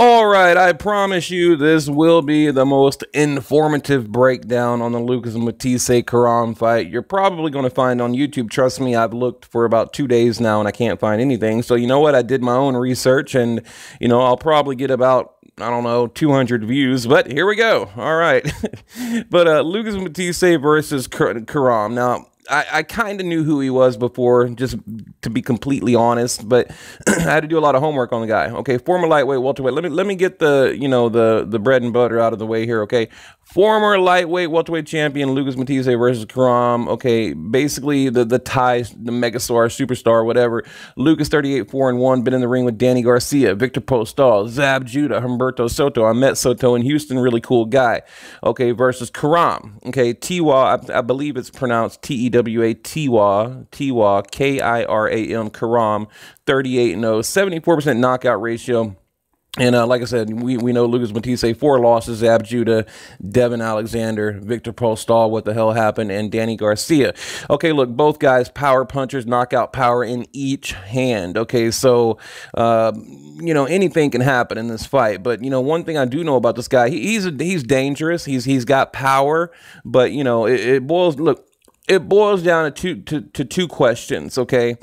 All right, I promise you this will be the most informative breakdown on the Lucas Matthysse Kiram fight you're probably going to find on YouTube. Trust me, I've looked for about 2 days now and I can't find anything. So you know what? I did my own research and, you know, I'll probably get about, I don't know, 200 views, but here we go. All right. But Lucas Matthysse versus Kiram. Now, I kind of knew who he was before, just to be completely honest, but I had to do a lot of homework on the guy. Okay, former lightweight, welterweight. Let me get the, you know, the bread and butter out of the way here. Okay, former lightweight, welterweight champion Lucas Matthysse versus Kiram. Okay, basically the ties, the megastar, superstar, whatever. Lucas 38-4-1, been in the ring with Danny Garcia, Victor Postol, Zab Judah, Humberto Soto. I met Soto in Houston, really cool guy. Okay, versus Kiram. Okay, Tewa, I believe it's pronounced Tewa, Kiram, Kiram, 38-0, 74% knockout ratio. And like I said, we know Lucas Matthysse, 4 losses, Zab Judah, Devin Alexander, Victor Postol, what the hell happened, and Danny Garcia. Okay, look, both guys, power punchers, knockout power in each hand. Okay, so, you know, anything can happen in this fight. But, you know, one thing I do know about this guy, he's dangerous. He's got power, but, you know, it boils down to two questions, okay?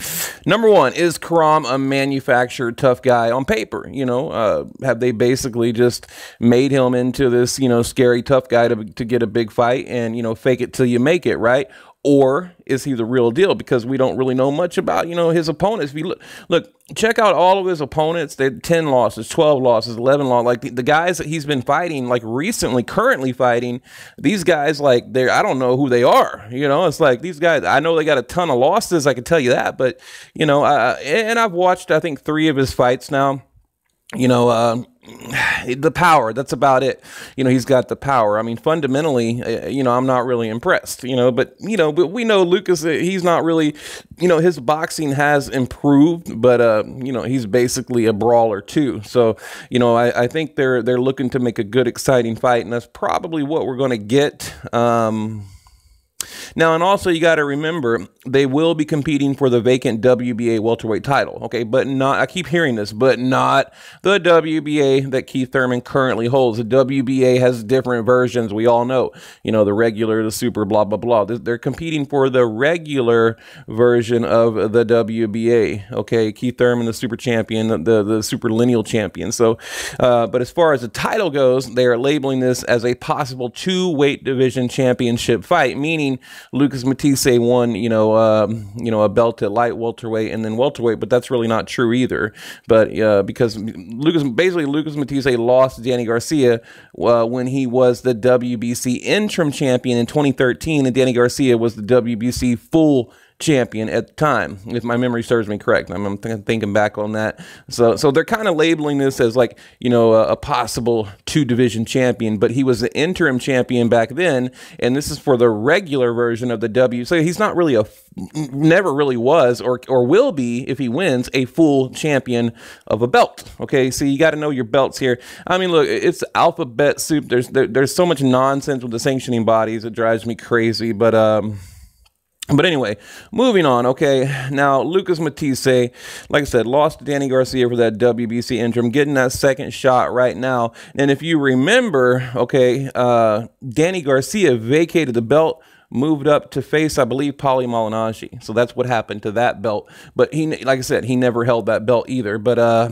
Number one, is Kiram a manufactured tough guy on paper? You know, have they basically just made him into this, you know, scary tough guy to get a big fight and, you know, fake it till you make it, right? Or is he the real deal? Because we don't really know much about, you know, his opponents. If you look, check out all of his opponents. They're 10 losses, 12 losses, 11 losses. Like the guys that he's been fighting, like recently, currently fighting, these guys, like, I don't know who they are. You know, it's like these guys, I know they got a ton of losses, I can tell you that. But, you know, and I've watched, I think, 3 of his fights now. You know, the power, that's about it. You know, he's got the power. I mean, fundamentally, you know, I'm not really impressed, you know, but we know Lucas, he's not really, you know, his boxing has improved, but, you know, he's basically a brawler too. So, you know, I think they're looking to make a good, exciting fight, and that's probably what we're going to get. Now, and also you got to remember, they will be competing for the vacant WBA welterweight title, okay? But not, I keep hearing this, but not the WBA that Keith Thurman currently holds. The WBA has different versions, we all know. You know, the regular, the super, blah, blah, blah. They're competing for the regular version of the WBA, okay? Keith Thurman, the super champion, the super lineal champion. So, but as far as the title goes, they are labeling this as a possible 2-weight division championship fight, meaning Lucas Matthysse won, you know, a belt at light welterweight and then welterweight, but that's really not true either. But because Lucas Matthysse lost Danny Garcia when he was the WBC interim champion in 2013, and Danny Garcia was the WBC full champion at the time, if my memory serves me correct. I'm thinking back on that. So they're kind of labeling this as, like, you know, a possible 2-division champion, but he was the interim champion back then, and this is for the regular version of the W. So he's not really never really was or will be, if he wins, a full champion of a belt. Okay, so you got to know your belts here. I mean, look, it's alphabet soup. There's so much nonsense with the sanctioning bodies. It drives me crazy, but anyway, moving on, okay? Now, Lucas Matthysse, like I said, lost to Danny Garcia for that WBC interim, getting that second shot right now. And if you remember, okay, Danny Garcia vacated the belt, moved up to face, I believe, Paulie Malignaggi. So that's what happened to that belt. But he, like I said, he never held that belt either. But,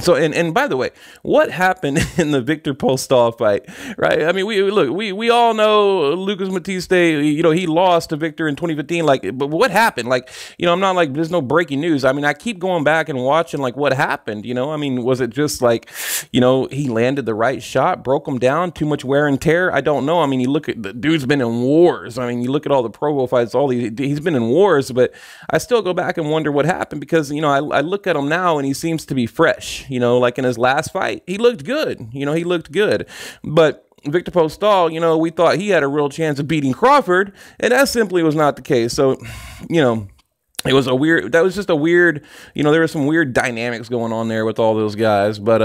so, and by the way, what happened in the Victor Postol fight, right? I mean, we all know Lucas Matthysse, you know, he lost to Victor in 2015. Like, but what happened? Like, you know, I'm not like, there's no breaking news. I mean, I keep going back and watching, like, what happened, you know? I mean, was it just like, you know, he landed the right shot, broke him down, too much wear and tear? I don't know. I mean, you look at, the dude's been in wars. I mean, you look at all the Pro Bowl fights, he's been in wars, but I still go back and wonder what happened, because, you know, I look at him now and he seems to be fresh. You know, like in his last fight, he looked good. You know, he looked good. But Victor Postol, you know, we thought he had a real chance of beating Crawford, and that simply was not the case. So, you know, it was a weird, that was just a weird, there were some weird dynamics going on there with all those guys. But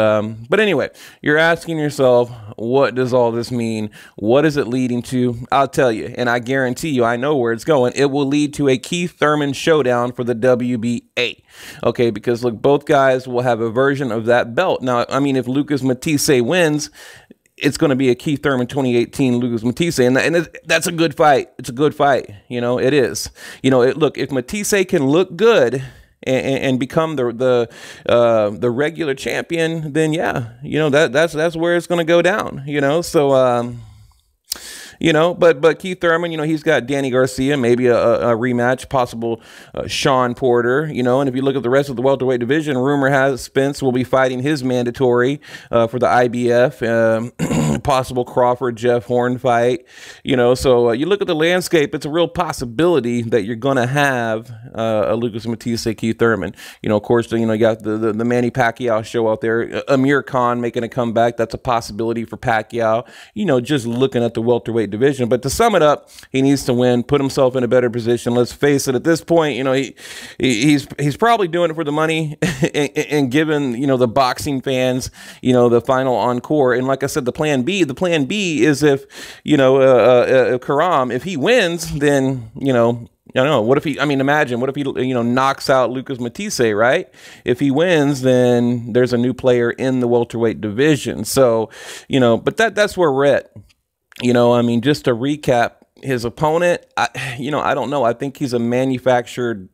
anyway, you're asking yourself, what does all this mean? What is it leading to? I'll tell you, and I guarantee you, I know where it's going. It will lead to a Keith Thurman showdown for the WBA. Okay, because look, both guys will have a version of that belt. Now, I mean, if Lucas Matthysse wins, it's going to be a Keith Thurman 2018 Lucas Matthysse, and that's a good fight. It's a good fight. It is. Look, if Matthysse can look good and become the regular champion, then yeah, that's where it's going to go down. So but Keith Thurman, he's got Danny Garcia, maybe a rematch, possible Sean Porter, and if you look at the rest of the welterweight division, rumor has Spence will be fighting his mandatory for the IBF, possible Crawford Jeff Horn fight, so you look at the landscape, it's a real possibility that you're going to have a Lucas Matthysse, Keith Thurman. Of course, you got the Manny Pacquiao show out there, Amir Khan making a comeback. That's a possibility for Pacquiao, just looking at the welterweight division. But to sum it up, he needs to win, put himself in a better position. Let's face it, at this point, he's probably doing it for the money and giving, the boxing fans, the final encore. And like I said, the plan B is if, Kiram, if he wins, then, I don't know. What if imagine, what if he, knocks out Lucas Matthysse, right? If he wins, then there's a new player in the welterweight division. So, but that's where we're at. Just to recap, his opponent, I don't know. I think he's a manufactured,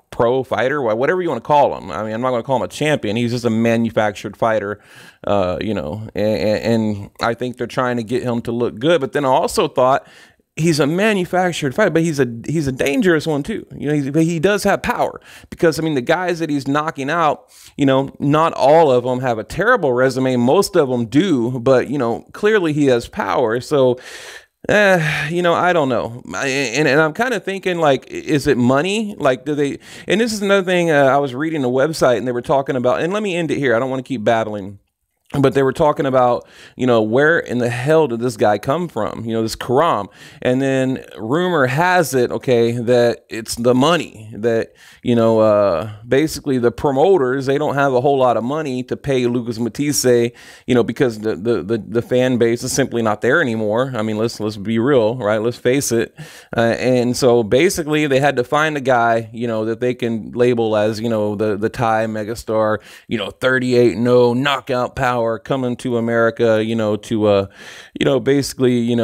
pro fighter, whatever you want to call him. I'm not going to call him a champion. He's just a manufactured fighter, and I think they're trying to get him to look good. But then I also thought, he's a manufactured fighter, but he's a dangerous one too. He does have power, because the guys that he's knocking out, not all of them have a terrible resume. Most of them do, but clearly he has power. So, I don't know. And I'm kind of thinking, like, is it money? Like, do they? And this is another thing. I was reading a website and they were talking about. And let me end it here. I don't want to keep babbling. But they were talking about, where in the hell did this guy come from? This Kiram. And then rumor has it, okay, that it's the money that, basically the promoters, they don't have a whole lot of money to pay Lucas Matthysse, because the fan base is simply not there anymore. Let's be real, right? Let's face it. And so basically they had to find a guy, that they can label as, the Thai megastar, 38-0 knockout power, coming to America, to basically,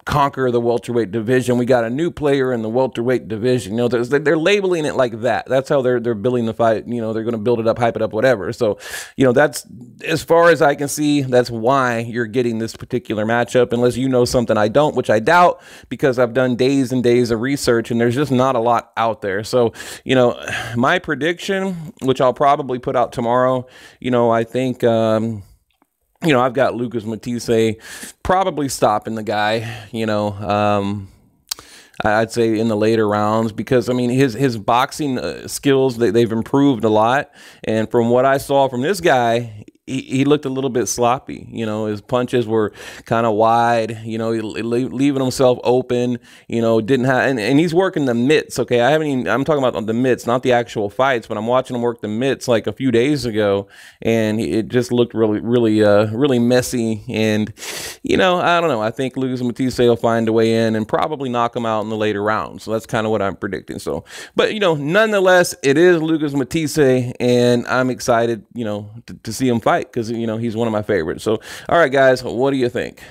conquer the welterweight division. We got a new player in the welterweight division. They're labeling it like that. That's how they're building the fight. They're going to build it up, hype it up, whatever. So, that's, as far as I can see, that's why you're getting this particular matchup, unless you know something I don't, which I doubt, because I've done days and days of research and there's just not a lot out there. So, my prediction, which I'll probably put out tomorrow, I think, I've got Lucas Matthysse probably stopping the guy, I'd say in the later rounds, because his boxing skills, they've improved a lot. And from what I saw from this guy, he looked a little bit sloppy. His punches were kind of wide, leaving himself open, didn't have, and he's working the mitts. Okay. I'm talking about the mitts, not the actual fights, but I'm watching him work the mitts like a few days ago, and it just looked really messy. And, I don't know. I think Lucas Matthysse will find a way in and probably knock him out in the later rounds. So that's kind of what I'm predicting. So, but, nonetheless, it is Lucas Matthysse, and I'm excited, to see him fight, because, he's one of my favorites. So, all right, guys, what do you think?